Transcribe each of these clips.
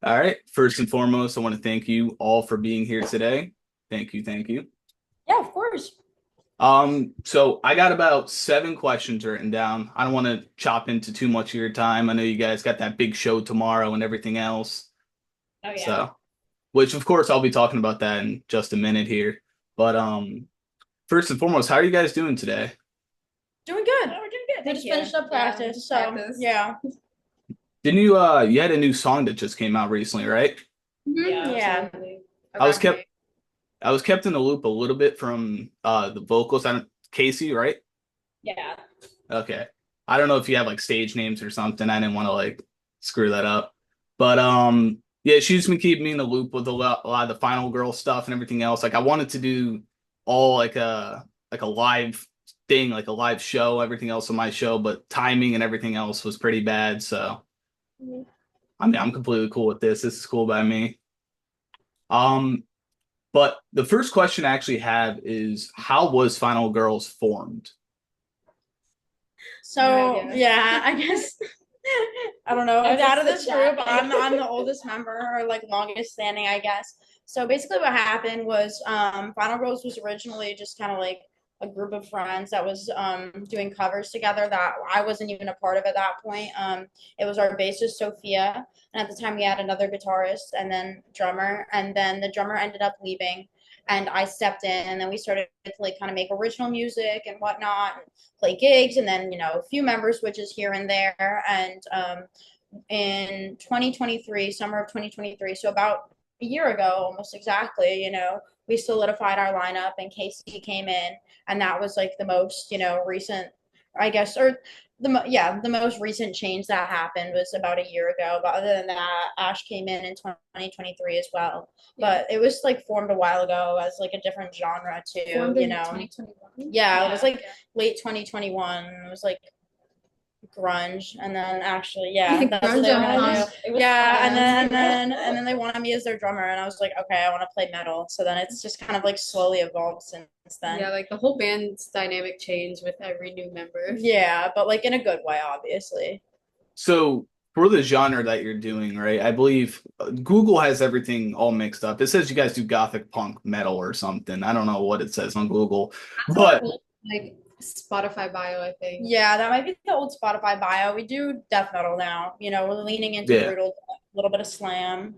All right. First and foremost, I want to thank you all for being here today. Thank you, thank you. Yeah, of course. So I got about 7 questions written down. I don't want to chop into too much of your time. I know you guys got that big show tomorrow and everything else. Oh yeah. So, which of course I'll be talking about that in just a minute here. But first and foremost, how are you guys doing today? Doing good. Oh, we're doing good. We Thank just you. finished up Yeah, practice, so practice. yeah. Didn't you had a new song that just came out recently, right? Yeah. Absolutely. I was Around kept May. I was kept in the loop a little bit from the vocals. I don't Casey, right? Yeah. Okay. I don't know if you have like stage names or something. I didn't want to like screw that up. But yeah, she's been keeping me in the loop with a lot of the Final Girl stuff and everything else. Like I wanted to do all like a live thing, like a live show, everything else on my show, but timing and everything else was pretty bad. So I mean I'm completely cool with this. This is cool by me. Um, but the first question I actually have is how was Final Girls formed? So No idea. yeah, I guess I don't know. That's Out of just this the group, chat. I'm the oldest member or like longest standing, I guess. So basically what happened was Final Girls was originally just kind of like a group of friends that was doing covers together that I wasn't even a part of at that point. It was our bassist Sophia, and at the time we had another guitarist and then drummer, and then the drummer ended up leaving and I stepped in, and then we started to like kind of make original music and whatnot, and play gigs, and then a few member switches here and there. And in 2023, summer of 2023, so about a year ago, almost exactly, we solidified our lineup, and Casey came in, and that was like the most recent, I guess, or the most recent change that happened was about a year ago. But other than that, Ash came in 2023 as well. But it was like formed a while ago as like a different genre too, Formed in 2021. Yeah, it was like late 2021. It was like grunge, and then actually, yeah, that's what Grunge they were and gonna punk. do. It was Yeah, and fun. then they wanted me as their drummer, and I was like, okay, I want to play metal. So then it's just kind of like slowly evolved since then. Yeah, like the whole band's dynamic changed with every new member. Yeah, but like in a good way, obviously. So for the genre that you're doing, right? I believe Google has everything all mixed up. It says you guys do gothic punk metal or something. I don't know what it says on Google, That's our but whole like Spotify bio, I think. Yeah, that might be the old Spotify bio. We do death metal now. We're leaning into yeah, brutal, a little bit of slam.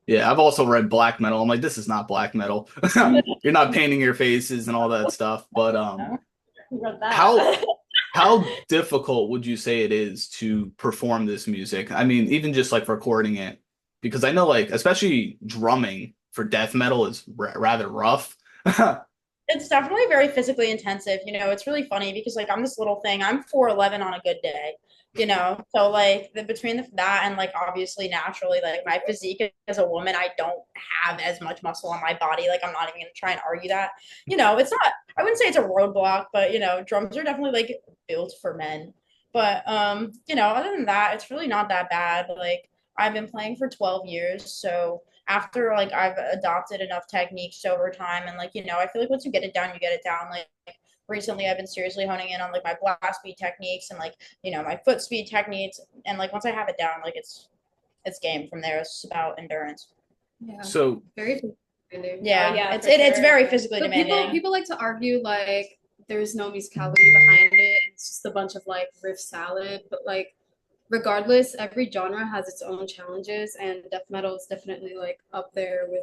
yeah. I've also read black metal. I'm like, this is not black metal. You're not painting your faces and all that stuff. But Who wrote how that? how difficult would you say it is to perform this music? I mean, even just like recording it, because I know like especially drumming for death metal is rather rough. It's definitely very physically intensive. It's really funny because like I'm this little thing. I'm 4'11" on a good day. So like that and like obviously naturally like my physique as a woman, I don't have as much muscle on my body. Like I'm not even gonna try and argue that. It's not. I wouldn't say it's a roadblock, but drums are definitely like built for men. But other than that, it's really not that bad. Like I've been playing for 12 years, so after like I've adopted enough techniques over time, and like I feel like once you get it down, you get it down. Like recently I've been seriously honing in on like my blast speed techniques and like my foot speed techniques, and like once I have it down, like it's game from there. It's about endurance. Yeah. So Very demanding. Yeah, Oh, yeah, it's very physically but people demanding. people like to argue like there's no musicality behind it. It's just a bunch of like riff salad, but like regardless, every genre has its own challenges, and death metal is definitely like up there with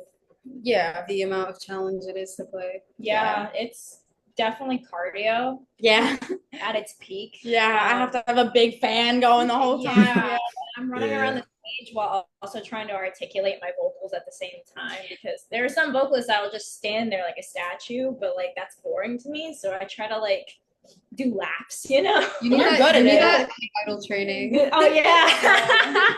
Yeah, the amount of challenge it is to play. Yeah, it's definitely cardio yeah, at its peak. yeah. I have to have a big fan going the whole time. Yeah, I'm running around yeah. the stage while also trying to articulate my vocals at the same time because there are some vocalists that will just stand there like a statue, but like that's boring to me. So I try to like do laps, you know? You need You're that, good you at need it. that idol training. Oh yeah.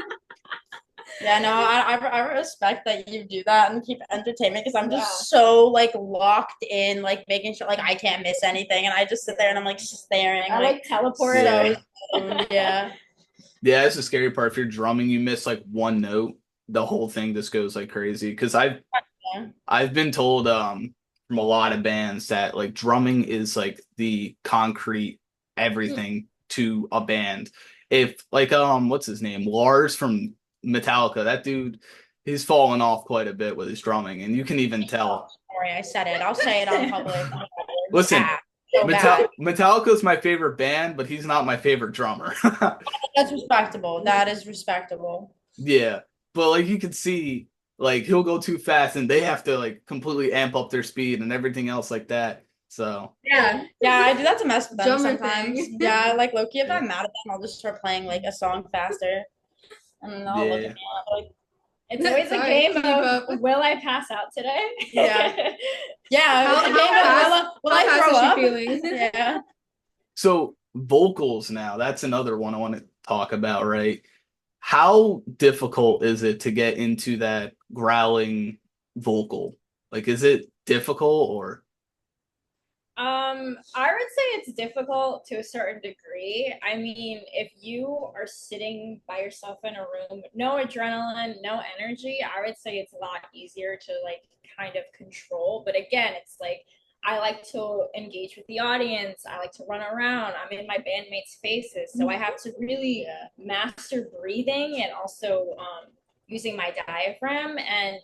Yeah, no, I respect that you do that and keep entertainment because I'm Yeah. just so like locked in, like making sure like I can't miss anything, and I just sit there and I'm like staring, I like teleport. Yeah. yeah, Yeah, that's the scary part. If you're drumming, you miss like one note, the whole thing just goes like crazy. Because yeah. I've been told from a lot of bands that like drumming is like the concrete everything to a band. If like what's his name? Lars from Metallica. That dude, he's fallen off quite a bit with his drumming, and you can even tell. Sorry, I said it. I'll say it on public. Listen, Bad. So bad. Metallica's my favorite band, but he's not my favorite drummer. That's respectable. That is respectable. Yeah, but like you can see, like he'll go too fast, and they have to like completely amp up their speed and everything else like that. So Yeah, I do that to mess with them Drummer sometimes. thing. Yeah, like Loki, if Yeah. I'm mad at them, I'll just start playing like a song faster, and then they'll look Yeah. at me like, It's always a Sorry, game keep of up. will I pass out today? Yeah. yeah, How okay, fast- will how I fast throw is she up? feeling? Yeah. So vocals now, that's another one I want to talk about, right? How difficult is it to get into that growling vocal? Like, is it difficult or? I would say it's difficult to a certain degree. I mean, if you are sitting by yourself in a room, no adrenaline, no energy, I would say it's a lot easier to like kind of control. But again, it's like I like to engage with the audience. I like to run around. I'm in my bandmates' faces, so I have to really master breathing and also using my diaphragm. And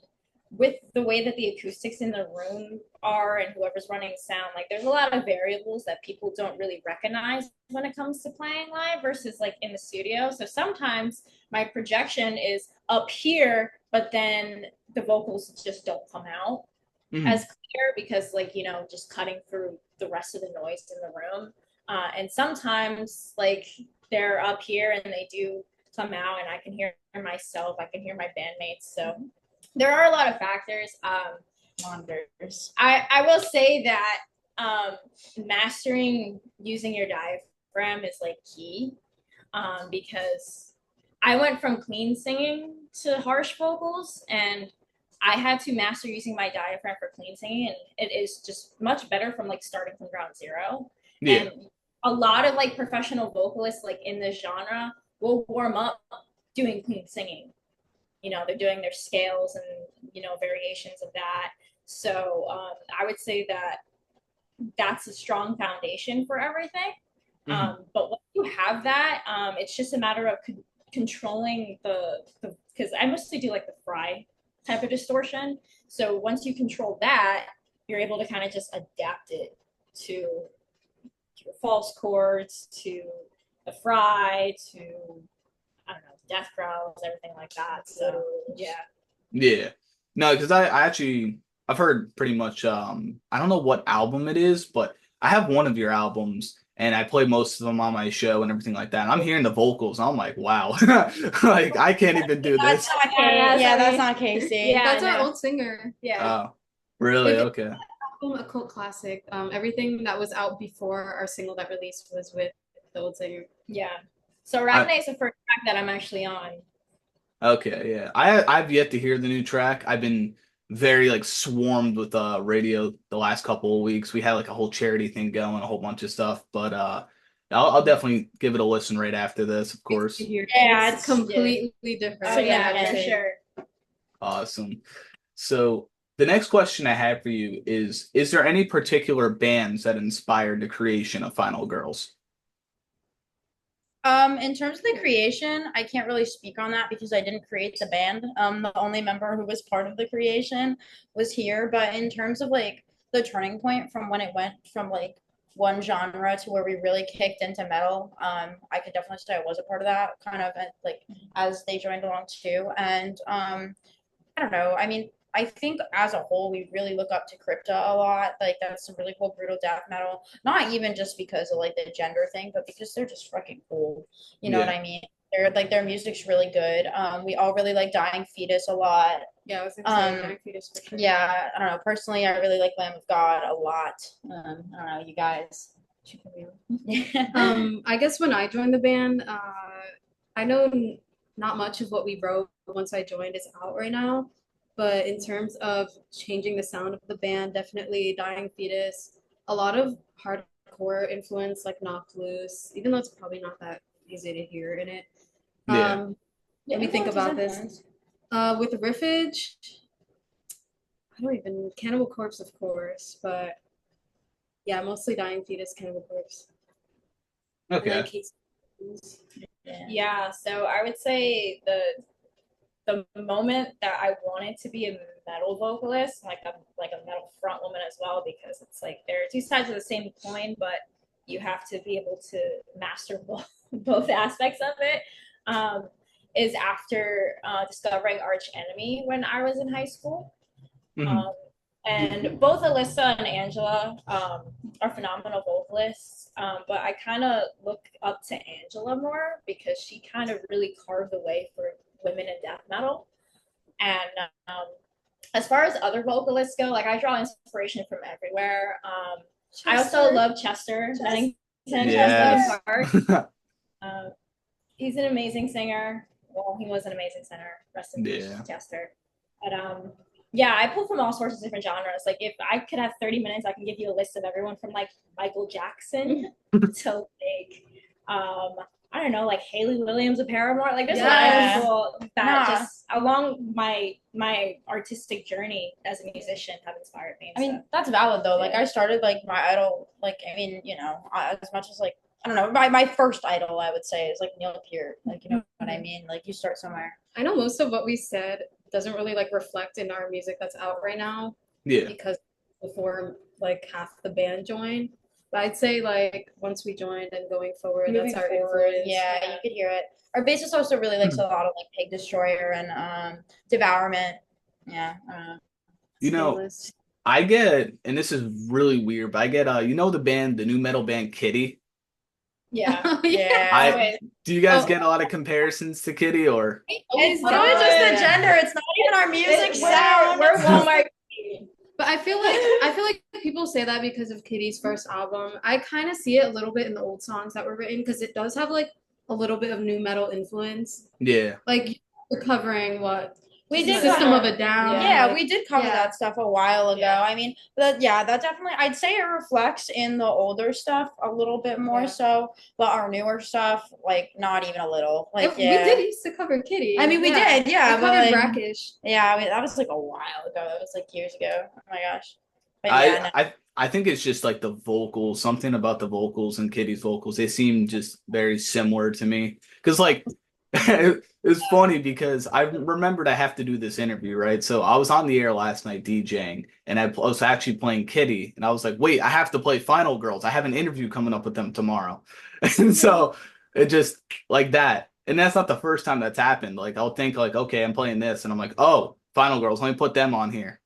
with the way that the acoustics in the room are and whoever's running sound, like there's a lot of variables that people don't really recognize when it comes to playing live versus like in the studio. So sometimes my projection is up here, but then the vocals just don't come out as clear because like, you know, just cutting through the rest of the noise in the room. And sometimes like they're up here and they do come out and I can hear myself, I can hear my bandmates. So there are a lot of factors. Monitors. I will say that mastering using your diaphragm is like key because I went from clean singing to harsh vocals and I had to master using my diaphragm for clean singing and it is just much better from like starting from ground zero. Yeah. And a lot of like professional vocalists like in this genre will warm up doing clean singing. You know, they're doing their scales and, you know, variations of that. So I would say that that's a strong foundation for everything. But once you have that, it's just a matter of controlling the because I mostly do like the fry type of distortion. So once you control that, you're able to kind of just adapt it to your false chords, to the fry, to I don't know, death growls, everything like that. So yeah. Yeah. No, because I actually I've heard pretty much I don't know what album it is, but I have one of your albums and I play most of them on my show and everything like that. And I'm hearing the vocals and I'm like, wow. Like I can't even do That's this. not Casey. Yeah, that's not Casey. Yeah, That's I our know. old singer. Yeah. Oh, really? If it- Okay. A cult classic. Everything that was out before our single that released was with the old singer. Yeah. So Arachne is the first track that I'm actually on. Okay, yeah. I've yet to hear the new track. I've been very like swarmed with radio the last couple of weeks. We had like a whole charity thing going, a whole bunch of stuff, but I'll definitely give it a listen right after this, of course. Yeah, It's completely different. Oh yeah, yeah, for sure. Awesome. So the next question I have for you is there any particular bands that inspired the creation of Final Girls? In terms of the creation, I can't really speak on that because I didn't create the band. The only member who was part of the creation was here. But in terms of like the turning point from when it went from like one genre to where we really kicked into metal, I could definitely say I was a part of that kind of like as they joined along too. And I don't know. I mean, I think as a whole, we really look up to Crypta a lot. Like that's some really cool brutal death metal. Not even just because of like the gender thing, but because they're just fucking cool. You know what I mean? They're like their music's really good. We all really like Dying Fetus a lot. Yeah, I was gonna say Dying Fetus for sure. Yeah, I don't know. Personally, I really like Lamb of God a lot. I don't know, you guys. I guess when I joined the band, I know not much of what we wrote once I joined is out right now. But in terms of changing the sound of the band, definitely Dying Fetus, a lot of hardcore influence like Knocked Loose, even though it's probably not that easy to hear in it. Yeah. Let me think about this. With Riffage, I don't even, Cannibal Corpse, of course, but yeah, mostly Dying Fetus, Cannibal Corpse. Okay. And then Yeah, so I would say the the moment that I wanted to be a metal vocalist, like a metal front woman as well, because it's like there are two sides of the same coin, but you have to be able to master both aspects of it. Is after discovering Arch Enemy when I was in high school. Mhm. And both Alyssa and Angela are phenomenal vocalists, but I kind of look up to Angela more because she kind of really carved the way for women in death metal. And as far as other vocalists go, like I draw inspiration from everywhere. I also love Chester Bennington, Yes. Chester Park. He's an amazing singer. Well, he was an amazing singer. Rest in peace, Yeah. Chester. But yeah, I pull from all sorts of different genres. Like if I could have 30 minutes, I can give you a list of everyone from like Michael Jackson to like I don't know, like Hayley Williams of Paramore. Like there's a lot of people that just along my artistic journey as a musician have inspired me. I mean, that's valid though. Like I started like my idol, like I mean, you know, as much as like I don't know, my first idol I would say is like Neil Peart. Like you know what I mean? Like you start somewhere. I know most of what we said doesn't really like reflect in our music that's out right now Yeah. because before like half the band joined. But I'd say like once we joined and going forward, Moving that's our forward, influence. yeah, you could hear it. Our bassist also really likes a lot of like Pig Destroyer and Devourment. Yeah, I don't know. You know, Stainless. I get, and this is really weird, but I get, you know, the new metal band Kitty. Yeah. Yeah. Do you guys get a lot of comparisons to Kitty or? It's literally just the gender. It's not even our music sound. We're Walmart. But I feel like people say that because of Kitty's first album. I kind of see it a little bit in the old songs that were written because it does have like a little bit of new metal influence. Yeah. Like you're covering what We did System cover- of a Down. Yeah, like- we did cover Yeah. that stuff a while ago. Yeah. I mean, that definitely I'd say it reflects in the older stuff a little bit more Yeah. so, but our newer stuff, like not even a little. Like we yeah. did used to cover Kitty. I mean, we did, yeah, We but covered like, Brackish. yeah, I mean that was like a while ago. That was like years ago. Oh my gosh. But yeah, I think it's just like the vocals, something about the vocals and Kitty's vocals. They seem just very similar to me. Because like it's funny because I remembered I have to do this interview, right? So I was on the air last night DJing and I was actually playing Kitty and I was like, wait, I have to play Final Girls. I have an interview coming up with them tomorrow. And so it just like that. And that's not the first time that's happened. Like I'll think like, okay, I'm playing this and I'm like, oh, Final Girls, let me put them on here.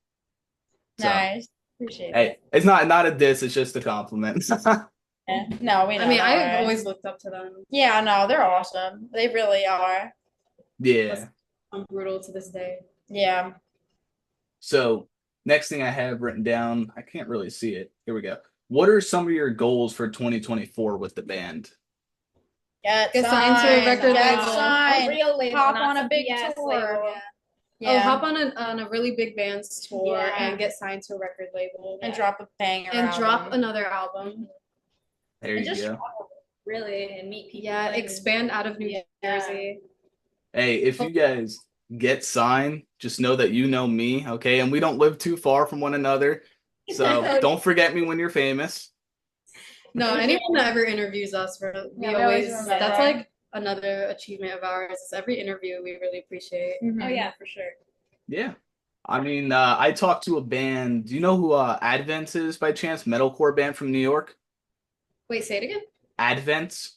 So, nice. Appreciate it. hey, it's not a diss, it's just a compliment. Yeah. No, we know. I mean, that, I've right? always looked up to them. Yeah, no, they're awesome. They really are. Yeah. I'm brutal to this day. Yeah. So next thing I have written down, I can't really see it. Here we go. What are some of your goals for 2024 with the band? Get Get signed to a record Get label. signed. A real label, Hop not on a some big BS tour. label. Oh, Yeah. hop on a really big band's tour Yeah. and get signed to a record label And drop a banger. and drop album. another album. There you Just go. travel, really, and meet people. Yeah, and- expand out of New Yeah. Jersey. Hey, if you guys get signed, just know that you know me, okay? And we don't live too far from one another. So don't forget me when you're famous. No, anyone that ever interviews us, we we always always remember. that's like another achievement of ours. Is every interview we really appreciate. Mhm. Oh yeah, for sure. Yeah. I mean, I talked to a band. Do you know who Advents is by chance? Metalcore band from New York? Wait, say it again. Advents?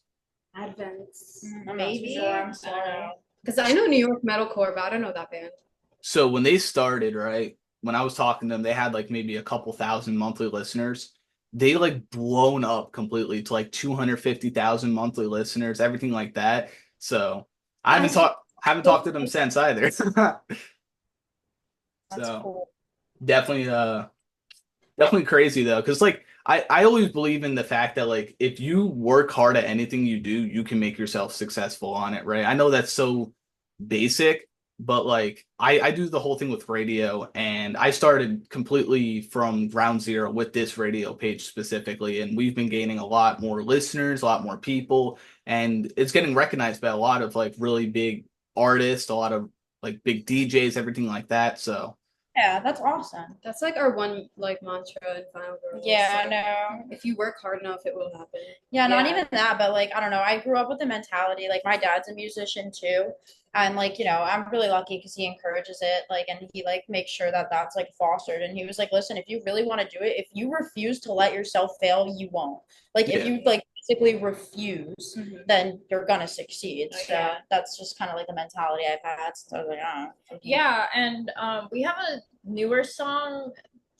Advents. I'm not too Maybe. sure, I'm I sorry. don't know. Because I know New York metalcore, but I don't know that band. So when they started, right, when I was talking to them, they had like maybe a couple thousand monthly listeners. They like blown up completely to like 250,000 monthly listeners, everything like that. So I haven't talked to them since either. That's So cool. definitely crazy though, because like I always believe in the fact that like if you work hard at anything you do, you can make yourself successful on it, right? I know that's so basic, but like I do the whole thing with radio, and I started completely from ground zero with this radio page specifically, and we've been gaining a lot more listeners, a lot more people, and it's getting recognized by a lot of like really big artists, a lot of like big DJs, everything like that. So Yeah, that's awesome. That's like our one like mantra in Final Girls. Yeah, I like, know. if you work hard enough, it will happen. Yeah, not Yeah. even that, but like I don't know. I grew up with the mentality like my dad's a musician too, And like, I'm really lucky because he encourages it, like, and he like makes sure that that's like fostered. And he was like, listen, if you really want to do it, if you refuse to let yourself fail, you won't. Like, if Yeah. you like basically refuse, Mhm. then you're gonna succeed. Oh, So yeah. that's just kind of like the mentality I've had since I was like, oh. Yeah, and we have a newer song.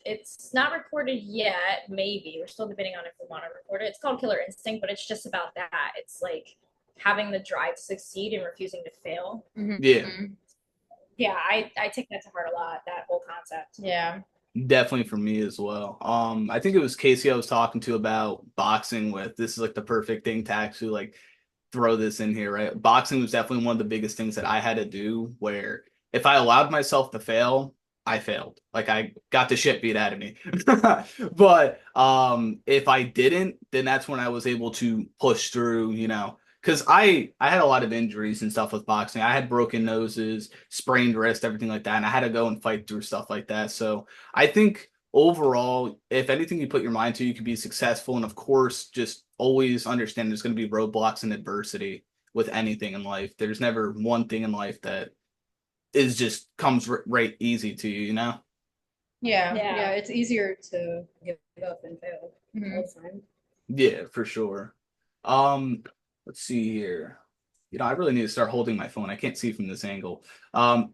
It's not recorded yet. Maybe we're still debating on if we want to record it. It's called Killer Instinct, but it's just about that. It's like having the drive to succeed and refusing to fail. Yeah. Yeah, I take that to heart a lot. That whole concept. Yeah. Definitely for me as well. I think it was Casey I was talking to about boxing with. This is like the perfect thing to actually like throw this in here, right? Boxing was definitely one of the biggest things that I had to do where if I allowed myself to fail, I failed. Like I got the shit beat out of me. But if I didn't, then that's when I was able to push through, because I had a lot of injuries and stuff with boxing. I had broken noses, sprained wrist, everything like that, and I had to go and fight through stuff like that. So I think overall, if anything you put your mind to, you can be successful. And of course, just always understand there's going to be roadblocks and adversity with anything in life. There's never one thing in life that is just comes right easy to you. Yeah. Yeah, it's easier to give up and fail Mhm. all the time. Yeah, for sure. Let's see here. I really need to start holding my phone. I can't see from this angle.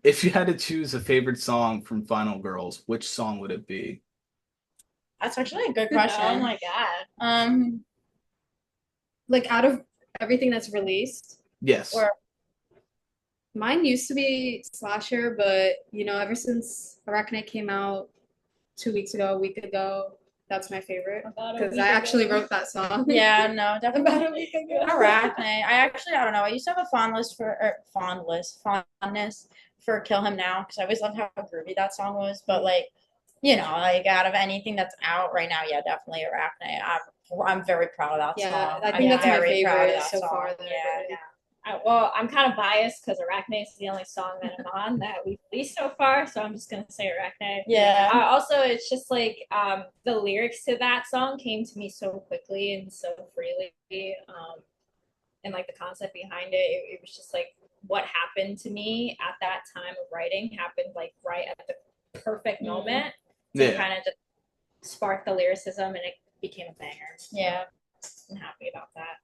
If you had to choose a favorite song from Final Girls, which song would it be? That's actually a good question. Oh my god. Like out of everything that's released, Yes. Or mine used to be Slasher, but ever since Arachne came out 2 weeks ago, a week ago, that's my favorite About a because week I actually ago. wrote that song. yeah, no, definitely. About a week ago. Arachne. I don't know. I used to have a fondness for Kill Him Now because I always loved how groovy that song was. But like, like out of anything that's out right now, yeah, definitely Arachne. I'm very proud of that Yeah, song. I think I'm that's my very proud of favorite that so song. far. That Yeah. Yeah. Well, I'm kind of biased because Arachne is the only song that I'm on that we've released so far, so I'm just gonna say Arachne. Yeah. Also, it's just like the lyrics to that song came to me so quickly and so freely, and like the concept behind it was just like what happened to me at that time of writing happened like right at the perfect moment to Yeah. kind of just spark the lyricism, and it became a banger. Yeah. I'm happy about that.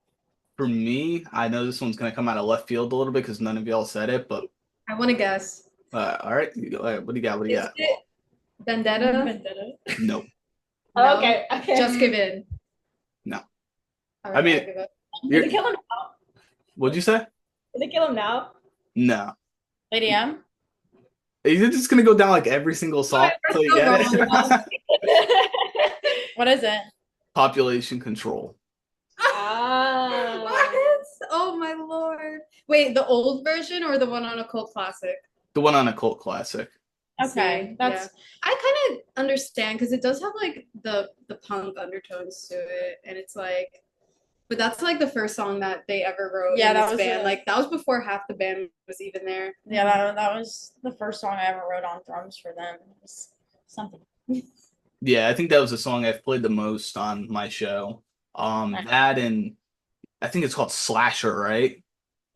For me, I know this one's going to come out of left field a little bit because none of y'all said it, but I want to guess. all right. What do you got? What do you Is got? it Vendetta? Vendetta. Nope. No? Okay. Just give in. No. All I mean- I'll give up. Did they kill him now? What'd you say? Did they kill him now? No. Lady M. You're just going to go down like every single song until you get it. What is it? Population Control. Ah. What? Oh my lord! Wait, the old version or the one on a cult classic? The one on a cult classic. Okay, See, that's yeah. I kind of understand because it does have like the punk undertones to it, and it's like, but that's like the first song that they ever wrote. Yeah, in that this was band. a- Like that was before half the band was even there. yeah, that was the first song I ever wrote on drums for them. It was something. Yeah, I think that was the song I've played the most on my show. That and I think it's called Slasher, right?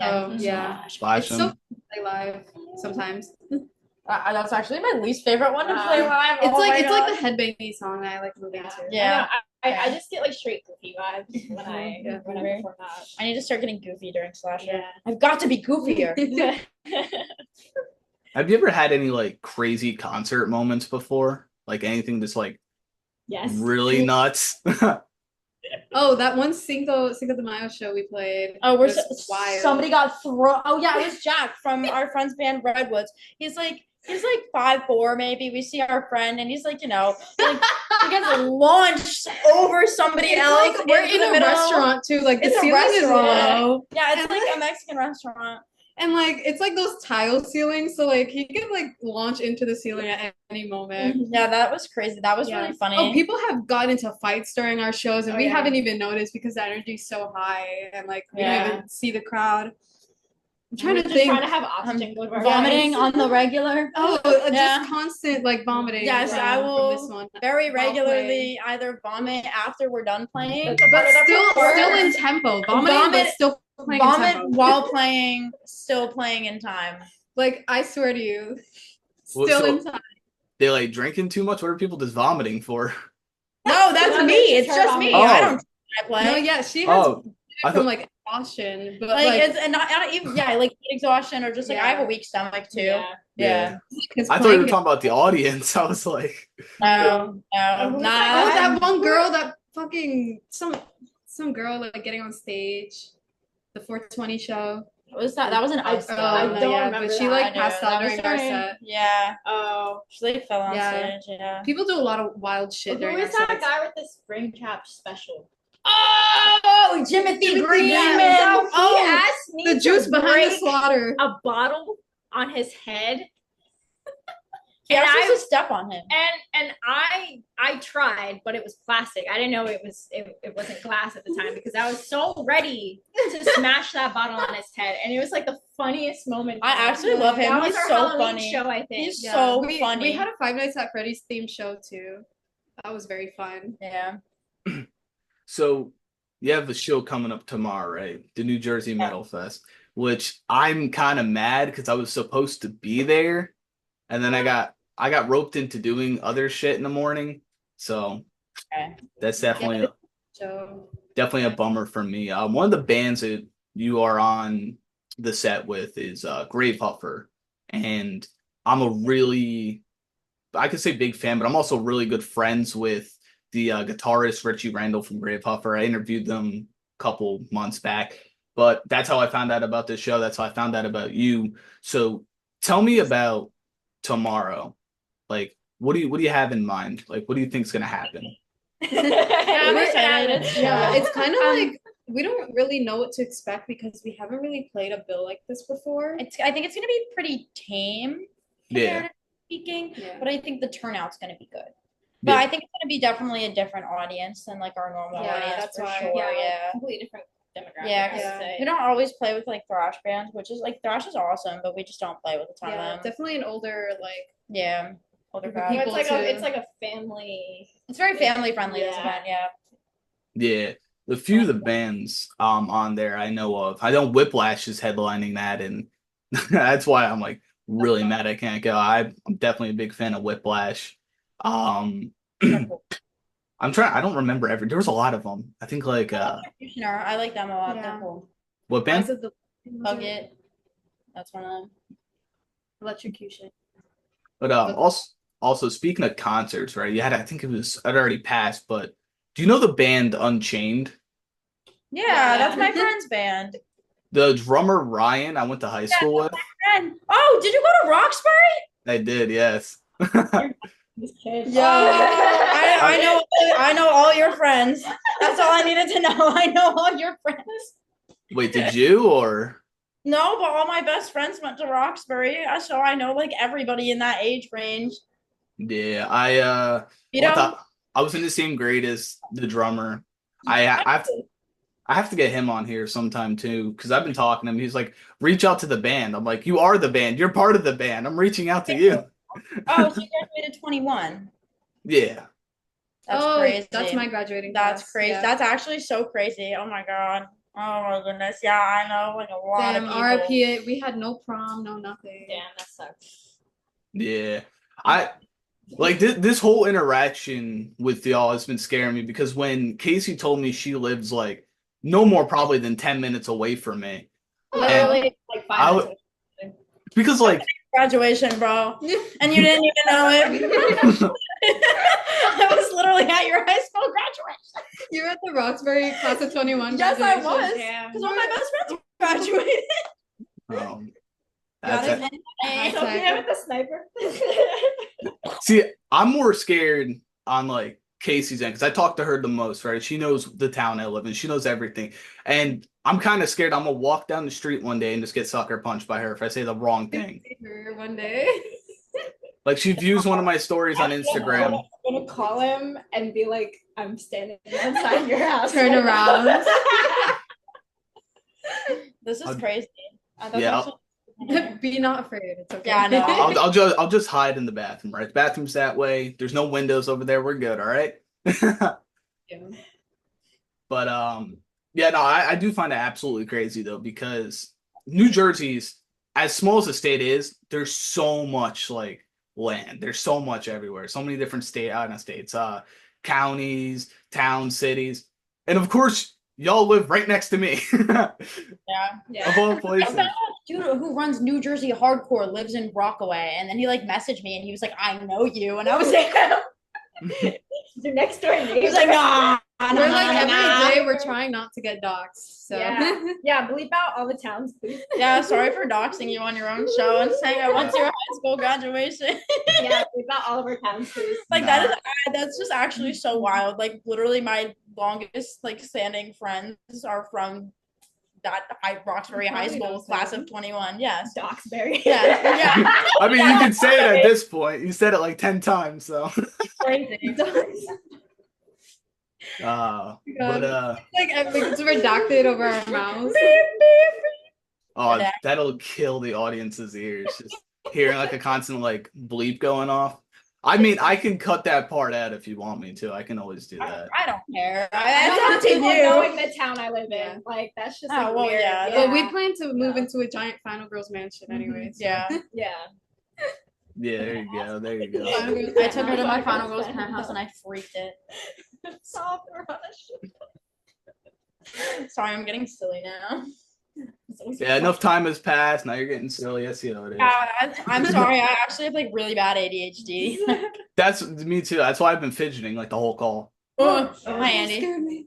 Oh, yeah. Slash It's so fun to play live sometimes. That's actually my least favorite one to Wow. play live. It's Oh like my it's God. like the headbanging song that I like moving to. Yeah. I just get like straight goofy vibes when I Yeah. perform that. I need to start getting goofy during Slasher. Yeah. I've got to be goofier. Have you ever had any like crazy concert moments before? Like anything that's like Yes. really nuts? Oh, that one Cinco de Mayo show we played. Oh, was wild. somebody got thrown. Oh yeah, it was Jack from our friend's band Redwoods. He's like 5'4" maybe. We see our friend and he's like, like he gets launched over somebody It's else. like we're into in the a middle. restaurant too. Like the It's a ceiling is restaurant. low, Yeah, it's And like like- a Mexican restaurant. and like it's like those tile ceilings. So like he could like launch into the ceiling at any moment. Yeah, that was crazy. That was Yeah. really funny. Oh, people have gotten into fights during our shows, and Oh, we yeah. haven't even noticed because the energy's so high, and like we Yeah. don't even see the crowd. I'm trying We're to just think. trying to have oxygen go to our Vomiting lungs. on the regular. Oh, Yeah. just constant like vomiting. Yes, from- I from will this one. very While regularly either vomit after we're done playing. That's But or- still in tempo. Vomiting, Vomit- but still playing in Vomit tempo. while playing, still playing in time. Like, I swear to you, Well, still so- in time. They like drinking too much. What are people just vomiting for? No, that's No, me. it's It's her just me. vomiting. I Oh. don't I play. No, yeah, she has Oh, I from thought. like exhaustion, but like, like, it's and not even like exhaustion or just like I have a Yeah. weak stomach too. Yeah. Yeah. it's I thought you were playing- talking about the audience. I was like, No, Oh, no, who's nah. Oh, that that one girl, that fucking some girl like getting on stage, the 420 show. Was that? That wasn't us. Oh, though. I no, don't yeah, remember but she that. like I do. passed That out was during our during- set. Yeah, Oh. she like fell on Yeah. stage. Yeah. People do a lot of wild shit Who during is our that sets. guy with the spring cap special? Oh, Jimothy Timothy Greenman. So he Oh, asked me The to juice behind the break slaughter. a bottle on his head, He and asked us I- to step on him. and I tried, but it was plastic. I didn't know it wasn't glass at the time because I was so ready to smash that bottle on his head, and it was like the funniest moment. I for me. actually love him. That was He's our so Halloween funny. show, I think. He's so we, funny. We had a Five Nights at Freddy's themed show too. That was very fun. Yeah. so you have the show coming up tomorrow, right? The New Jersey Metal Fest, which I'm kind of mad because I was supposed to be there, and then I got roped into doing other shit in the morning. So Okay. that's definitely So definitely a bummer for me. One of the bands that you are on the set with is Grave Huffer, and I'm a really, I could say big fan, but I'm also really good friends with the guitarist Richie Randall from Grave Huffer. I interviewed them a couple months back, but that's how I found out about this show. That's how I found out about you. So tell me about tomorrow. Like, what do you have in mind? Like, what do you think's gonna happen? I'm We're excited. at it. yeah, it's kind of Um, like we don't really know what to expect because we haven't really played a bill like this before. I think it's gonna be pretty tame, Yeah. comparatively speaking. Yeah. But I think the turnout's gonna be good. But Yeah. I think it's gonna be definitely a different audience than like our normal Yeah, audience that's for why. sure. Yeah. completely different demographic. Yeah, I 'cause would Yeah. say. We don't always play with like thrash bands, which is like thrash is awesome, but we just don't play with a ton Yeah, of them. definitely an older like. Yeah. Older Group of crowd. It's people like too. it's like a family. It's very family friendly this Yeah. event, yeah. Yeah, the few of the bands on there I know of. I know Whiplash is headlining that, and that's why I'm like really mad I can't go. I'm definitely a big fan of Whiplash. I'm trying. I don't remember every. There was a lot of them. I think like Executioner, I like them a lot. Yeah. They're cool. what band? Eyes of the Hug It. That's one of them. Electrocution. But also speaking of concerts, right? You had I think it already passed, but do you know the band Unchained? Yeah, that's my friend's band. The drummer Ryan, I went to high school with. Friend. Oh, did you go to Roxbury? I did, yes. This kid. Yeah. I know all your friends. That's all I needed to know. I know all your friends. Wait, did you or? No, but all my best friends went to Roxbury, so I know like everybody in that age range. Yeah, I You know, I was in the same grade as the drummer. I have to get him on here sometime too because I've been talking to him. He's like, reach out to the band. I'm like, you are the band. You're part of the band. I'm reaching out to you. oh, so you graduated 21. Yeah. That's oh, crazy. that's my graduating. That's class, crazy. yeah. That's actually so crazy. Oh my god. Oh my goodness. Yeah, I know like a lot Damn, of people. RIP. We had no prom, no nothing. Damn, that sucks. Yeah. I like this whole interaction with y'all has been scaring me because when Casey told me she lives like no more probably than 10 minutes away from me. Literally, like I 5 would- minutes. Because like Graduation, bro. And you didn't even know it. I was literally at your high school graduation. You were at the Roxbury class of 21 Yes, I graduation. was. Damn. Because all my best friends graduated. that's Got it. it. So Exactly. yeah, with the sniper. See, I'm more scared on like Casey's end because I talk to her the most, right? She knows the town I live in. She knows everything. And I'm kind of scared I'm gonna walk down the street one day and just get sucker punched by her if I say the wrong thing. See her one day. Like she views one of my stories on Instagram. I'm gonna call him and be like, I'm standing outside your house. Turn around. This is I'll- crazy. That's Yeah, actually- Be not afraid. It's okay. Yeah, I know. I'll just hide in the bathroom, right? The bathroom's that way. There's no windows over there. We're good, all right? Yeah. But Yeah, no, I do find it absolutely crazy though, because New Jersey's, as small as the state is, there's so much like land. There's so much everywhere. So many different not states, counties, towns, cities. And of course, y'all live right next to me. Yeah. Of all I places. found out a dude who runs New Jersey Hardcore lives in Rockaway, and then he like messaged me and he was like, "I know you," and I was like, Your next door neighbor. he was like, "Nah." We're like every nah. day we're trying not to get doxxed. So Yeah. Yeah, bleep out all the towns, please. Yeah, sorry for doxing you on your own show and saying I went to your high school graduation. Yeah, bleep out all of our towns, please. Like that's just actually so wild. Like literally my longest like standing friends are from that Roxbury High Probably School knows class them. of 21. Yes. Doxbury. Yeah. Yeah. I mean, you can say it at this point. You said it like 10 times, so. Crazy. But like it's redacted over our mouths. oh, that'll kill the audience's ears. Just hearing like a constant like bleep going off. I mean, I can cut that part out if you want me to. I can always do that. I don't care. I It's don't up to people knowing you. the town I live Yeah. in. Like that's just Oh, like, well, weird. yeah, Well, we plan to move into a giant Final Girls mansion anyways. Yeah. Yeah. Yeah, there you go. There you go. I took her to my Final Girls penthouse and I freaked it. Soft rush. Sorry, I'm getting silly now. Yeah, enough time has passed. Now you're getting silly. I see how it is. I'm sorry. I actually have like really bad ADHD. That's me too. That's why I've been fidgeting like the whole call. Hi, Andy. Scared me.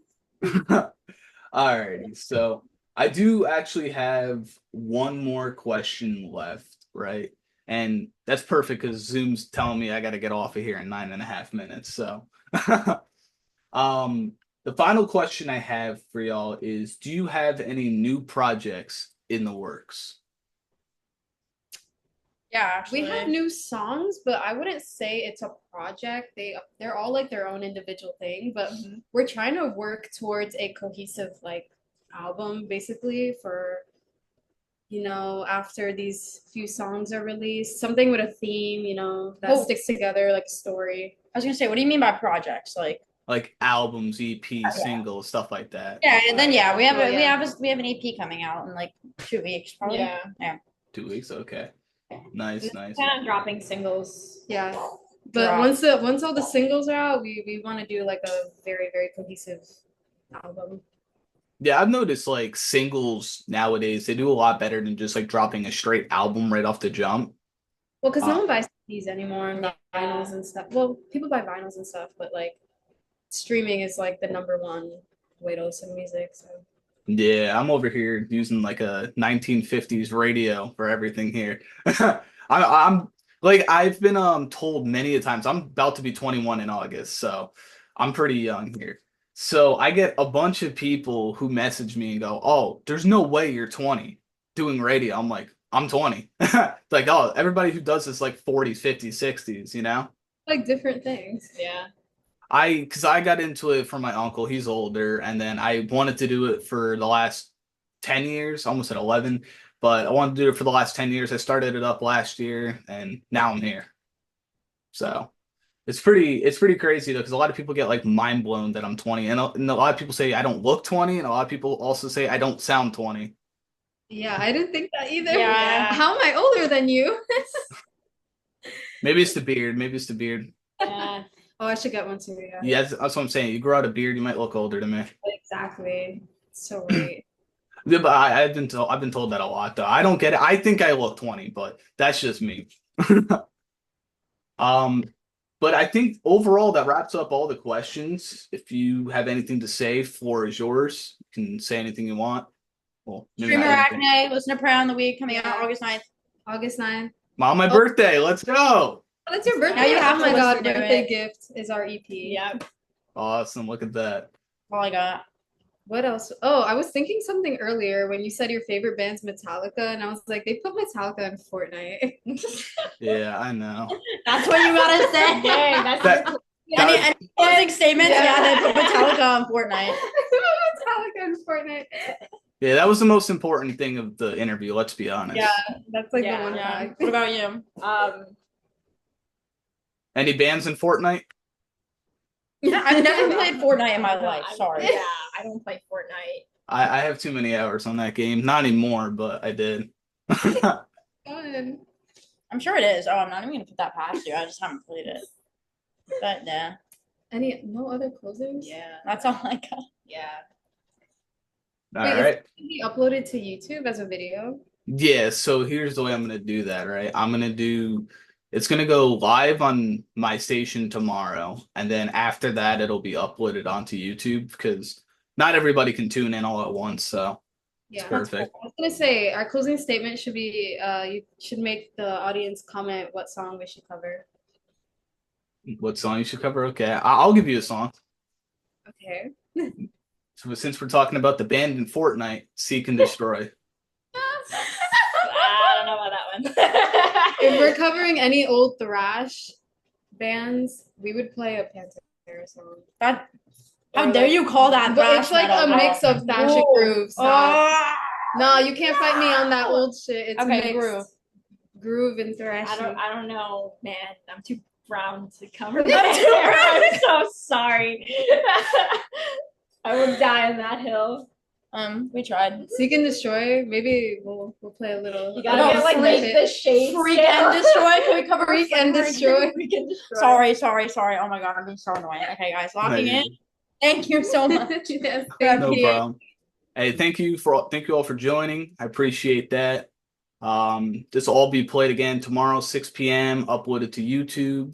Alrighty, so I do actually have one more question left, right? And that's perfect because Zoom's telling me I got to get off of here in 9.5 minutes. So, the final question I have for y'all is: do you have any new projects in the works? Yeah, actually. We have new songs, but I wouldn't say it's a project. They're all like their own individual thing, but we're trying to work towards a cohesive like album basically for after these few songs are released, something with a theme, that Oh. sticks together like a story. I was gonna say, what do you mean by projects? Like albums, EPs, singles, stuff like that. Yeah, and then yeah, we have Oh, we yeah. have an EP coming out in like 2 weeks, probably. Yeah. 2 weeks, okay. Nice. Kind of dropping singles. Yeah. But Drop. once all the singles are out, we want to do like a very, very cohesive album. Yeah, I've noticed like singles nowadays, they do a lot better than just like dropping a straight album right off the jump. Well, because no one buys CDs anymore and vinyls and stuff. Well, people buy vinyls and stuff, but like streaming is like the number one way to listen to music. So Yeah, I'm over here using like a 1950s radio for everything here. I'm like I've been told many a times I'm about to be 21 in August, so I'm pretty young here. So I get a bunch of people who message me and go, "Oh, there's no way you're 20 doing radio." I'm like, "I'm 20." Like, "Oh, everybody who does this like 40s, 50s, 60s, you know?" like different things. Yeah. Because I got into it from my uncle, he's older, and then I wanted to do it for the last 10 years, almost at 11, but I wanted to do it for the last 10 years. I started it up last year, and now I'm here. So it's pretty crazy though, because a lot of people get like mind blown that I'm 20, and a lot of people say I don't look 20, and a lot of people also say I don't sound 20. Yeah, I didn't think that either. Yeah. How am I older than you? Maybe it's the beard. Maybe it's the beard. Yeah. Oh, I should get one too. Yeah. Yeah, that's what I'm saying. You grow out a beard, you might look older than me. Exactly. So right. Yeah, but I've been told that a lot though. I don't get it. I think I look 20, but that's just me. But I think overall that wraps up all the questions. If you have anything to say, floor is yours. You can say anything you want. Well, maybe Streamer not anything. Acne, listen to Prayer on the Week coming out Yeah. August 9th. August 9th. On my birthday, let's go. Oh, that's your birthday. Now you have oh to my god, listen to birthday it. gift is our EP. Yeah. Awesome. Look at that. All I got. What else? Oh, I was thinking something earlier when you said your favorite band's Metallica, and I was like, they put Metallica in Fortnite. Yeah, I know. That's what you gotta say. Dang, that's That- Any closing statements? Yeah. Yeah, they put Metallica on Fortnite. Metallica in Fortnite. Yeah, that was the most important thing of the interview, let's be honest. Yeah, that's like Yeah. the one Yeah. fact. What about you? Any bands in Fortnite? I've never played Fortnite in my life. Sorry. Yeah, I don't play Fortnite. I have too many hours on that game. Not anymore, but I did. Fun. I'm sure it is. Oh, I'm not even gonna put that past you. I just haven't played it. But yeah, No other closers? Yeah. that's all I got. Yeah. All Wait, is right. it gonna be uploaded to YouTube as a video? Yeah, so here's the way I'm gonna do that, right? It's gonna go live on my station tomorrow, and then after that it'll be uploaded onto YouTube because not everybody can tune in all at once, so it's Yeah. perfect. I was gonna say our closing statement should be you should make the audience comment what song we should cover. What song you should cover? Okay, I'll give you a song. Okay. So since we're talking about the band in Fortnite, Seek and Destroy. I don't know about that If one. we're covering any old thrash bands, we would play a Pantera song. That. How Or dare like- you call that? But it's thrash like a metal, mix bro. of thrash and Whoa. groove. Stop. Ah. No, you can't fight me on that old shit. It's Okay, mixed groove. groove and thrash. I don't know, man. I'm too brown to cover You're that. too brown. I'm so sorry. I will die on that hill. We tried. Seek and Destroy. Maybe we'll play a little. You gotta No, get like snippet. the shades. Freak down. and destroy. Can we cover Freak and Destroy. Freak and destroy. Sorry. Oh my god, I'm being so annoying. Okay, guys, locking No, in. Thank you so much. Yes, Grab No here. problem. Hey, thank you all for joining. I appreciate that. This will all be played again tomorrow, 6 p.m., uploaded to YouTube.